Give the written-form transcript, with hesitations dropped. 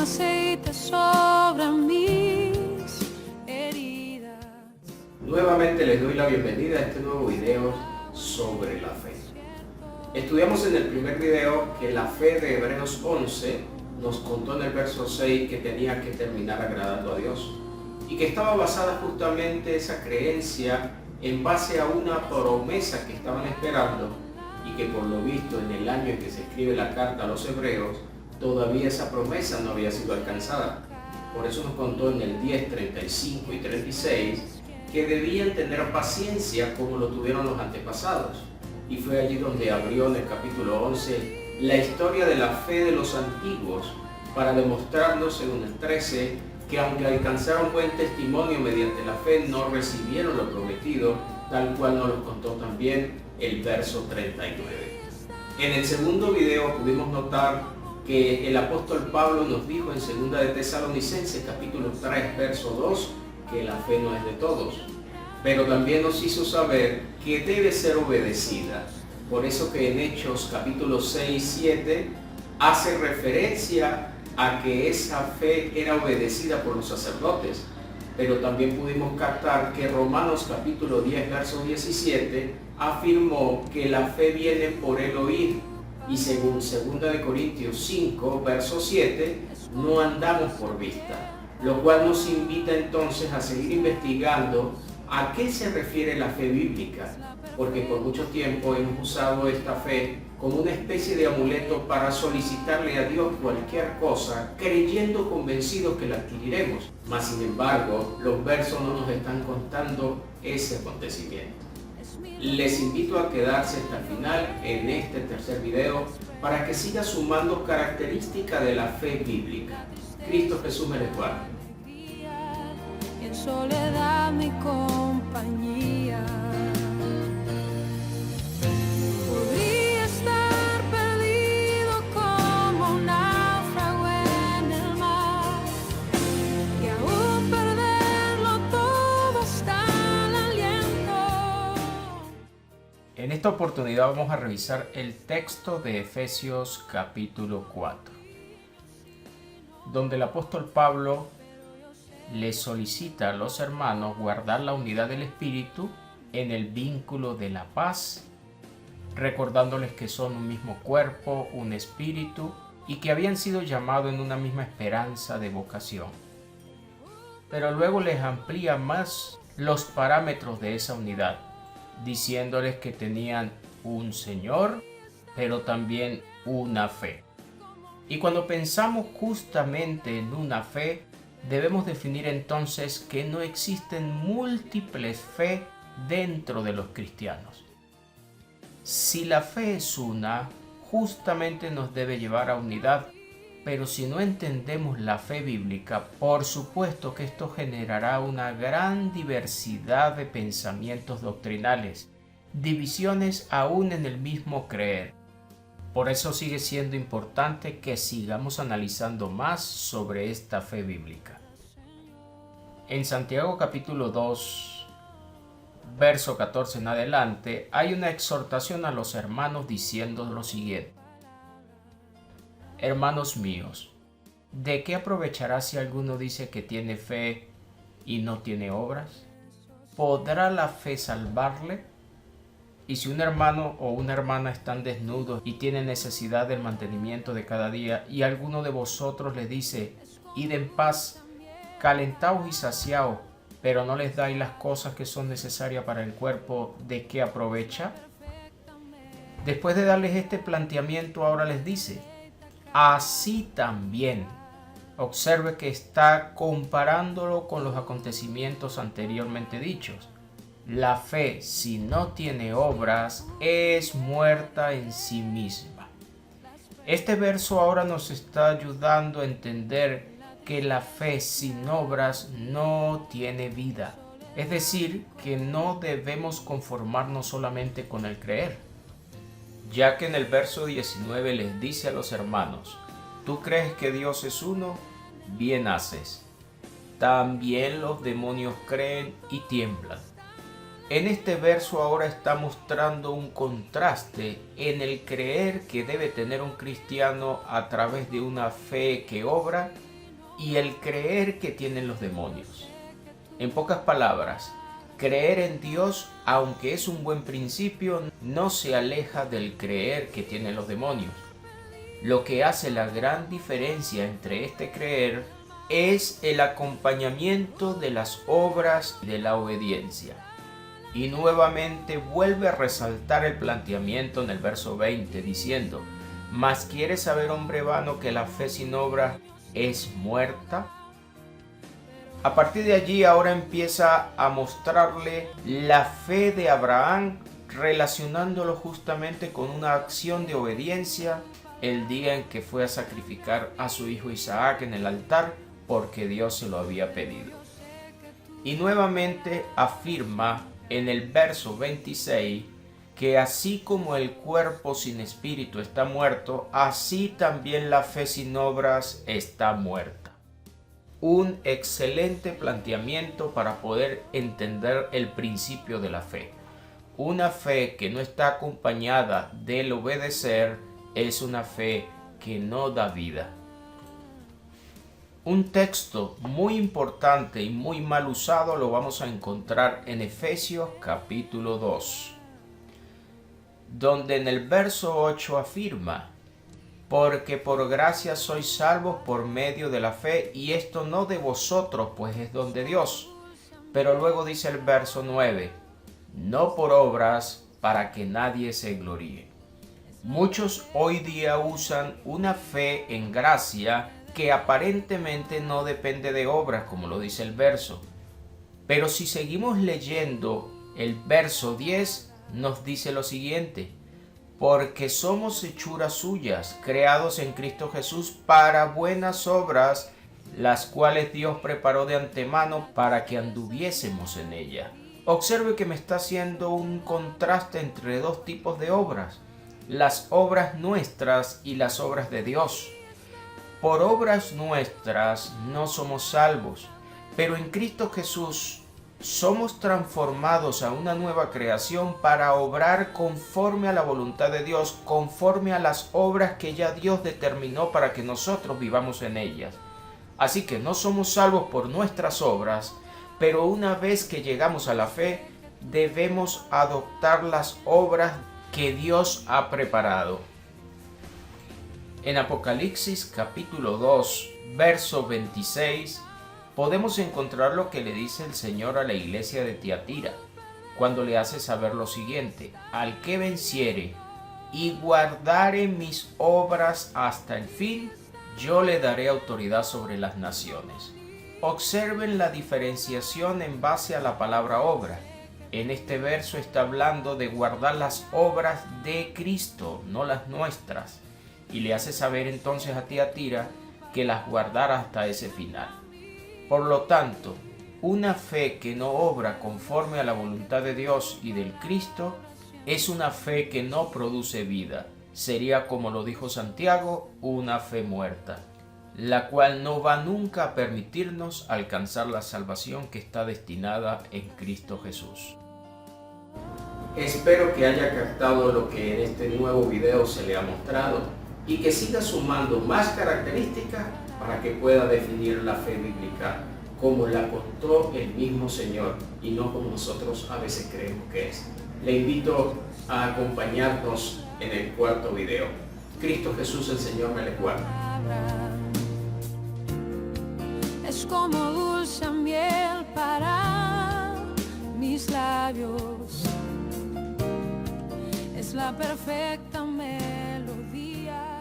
aceite sobre mis heridas. Nuevamente les doy la bienvenida a este nuevo video sobre la fe. Estudiamos en el primer video que la fe de Hebreos 11 nos contó en el verso 6 que tenía que terminar agradando a Dios y que estaba basada justamente esa creencia en base a una promesa que estaban esperando y que por lo visto en el año en que se escribe la carta a los hebreos todavía esa promesa no había sido alcanzada. Por eso nos contó en el 10, 35 y 36 que debían tener paciencia como lo tuvieron los antepasados. Y fue allí donde abrió en el capítulo 11 la historia de la fe de los antiguos para demostrarnos, según el 13, que aunque alcanzaron buen testimonio mediante la fe, no recibieron lo prometido, tal cual nos lo contó también el verso 39. En el segundo video pudimos notar que el apóstol Pablo nos dijo en 2 de Tesalonicenses capítulo 3 verso 2 que la fe no es de todos, pero también nos hizo saber que debe ser obedecida. Por eso que en Hechos capítulo 6 y 7 hace referencia a que esa fe era obedecida por los sacerdotes, pero también pudimos captar que Romanos capítulo 10 verso 17 afirmó que la fe viene por el oír, y según 2 de Corintios 5 verso 7 no andamos por vista, lo cual nos invita entonces a seguir investigando a qué se refiere la fe bíblica, porque por mucho tiempo hemos usado esta fe como una especie de amuleto para solicitarle a Dios cualquier cosa, creyendo convencidos que la adquiriremos. Mas sin embargo, los versos no nos están contando ese acontecimiento. Les invito a quedarse hasta el final en este tercer video para que siga sumando características de la fe bíblica. Cristo Jesús me les guarde. En soledad mi compañía. Podría estar perdido como un náufrago en el mar y aún perderlo todo hasta el aliento. En esta oportunidad vamos a revisar el texto de Efesios capítulo 4, donde el apóstol Pablo les solicita a los hermanos guardar la unidad del Espíritu en el vínculo de la paz, recordándoles que son un mismo cuerpo, un espíritu, y que habían sido llamados en una misma esperanza de vocación. Pero luego les amplía más los parámetros de esa unidad, diciéndoles que tenían un Señor, pero también una fe. Y cuando pensamos justamente en una fe, debemos definir entonces que no existen múltiples fe dentro de los cristianos. Si la fe es una, justamente nos debe llevar a unidad, pero si no entendemos la fe bíblica, por supuesto que esto generará una gran diversidad de pensamientos doctrinales, divisiones aún en el mismo creer. Por eso sigue siendo importante que sigamos analizando más sobre esta fe bíblica. En Santiago capítulo 2, verso 14 en adelante, hay una exhortación a los hermanos diciendo lo siguiente: Hermanos míos, ¿de qué aprovechará si alguno dice que tiene fe y no tiene obras? ¿Podrá la fe salvarle? Y si un hermano o una hermana están desnudos y tienen necesidad del mantenimiento de cada día, y alguno de vosotros les dice: id en paz, calentaos y saciaos, pero no les dais las cosas que son necesarias para el cuerpo, ¿de qué aprovecha? Después de darles este planteamiento, ahora les dice: así también. Observe que está comparándolo con los acontecimientos anteriormente dichos. La fe, si no tiene obras, es muerta en sí misma. Este verso ahora nos está ayudando a entender que la fe sin obras no tiene vida. Es decir, que no debemos conformarnos solamente con el creer. Ya que en el verso 19 les dice a los hermanos: ¿tú crees que Dios es uno? Bien haces. También los demonios creen y tiemblan. En este verso ahora está mostrando un contraste en el creer que debe tener un cristiano a través de una fe que obra y el creer que tienen los demonios. En pocas palabras, creer en Dios, aunque es un buen principio, no se aleja del creer que tienen los demonios. Lo que hace la gran diferencia entre este creer es el acompañamiento de las obras de la obediencia. Y nuevamente vuelve a resaltar el planteamiento en el verso 20 diciendo: ¿Mas quieres saber, hombre vano, que la fe sin obras es muerta? A partir de allí ahora empieza a mostrarle la fe de Abraham, relacionándolo justamente con una acción de obediencia el día en que fue a sacrificar a su hijo Isaac en el altar porque Dios se lo había pedido. Y nuevamente afirma en el verso 26 que así como el cuerpo sin espíritu está muerto, así también la fe sin obras está muerta. Un excelente planteamiento para poder entender el principio de la fe. Una fe que no está acompañada del obedecer es una fe que no da vida. Un texto muy importante y muy mal usado lo vamos a encontrar en Efesios capítulo 2, donde en el verso 8 afirma: porque por gracia sois salvos por medio de la fe, y esto no de vosotros, pues es don de Dios. Pero luego dice el verso 9, no por obras, para que nadie se gloríe. Muchos hoy día usan una fe en gracia que aparentemente no depende de obras, como lo dice el verso. Pero si seguimos leyendo el verso 10, nos dice lo siguiente: porque somos hechuras suyas, creados en Cristo Jesús para buenas obras, las cuales Dios preparó de antemano para que anduviésemos en ella. Observe que me está haciendo un contraste entre dos tipos de obras: las obras nuestras y las obras de Dios. Por obras nuestras no somos salvos, pero en Cristo Jesús somos transformados a una nueva creación para obrar conforme a la voluntad de Dios, conforme a las obras que ya Dios determinó para que nosotros vivamos en ellas. Así que no somos salvos por nuestras obras, pero una vez que llegamos a la fe, debemos adoptar las obras que Dios ha preparado. En Apocalipsis capítulo 2, verso 26, podemos encontrar lo que le dice el Señor a la iglesia de Tiatira, cuando le hace saber lo siguiente: al que venciere y guardare mis obras hasta el fin, yo le daré autoridad sobre las naciones. Observen la diferenciación en base a la palabra obra. En este verso está hablando de guardar las obras de Cristo, no las nuestras, y le hace saber entonces a Tiatira que las guardara hasta ese final. Por lo tanto, una fe que no obra conforme a la voluntad de Dios y del Cristo es una fe que no produce vida. Sería, como lo dijo Santiago, una fe muerta, la cual no va nunca a permitirnos alcanzar la salvación que está destinada en Cristo Jesús. Espero que haya captado lo que en este nuevo video se le ha mostrado y que siga sumando más características para que pueda definir la fe bíblica como la contó el mismo Señor y no como nosotros a veces creemos que es. Le invito a acompañarnos en el cuarto video. Cristo Jesús el Señor me le guarda. Es como dulce miel para mis labios, es la perfecta melodía.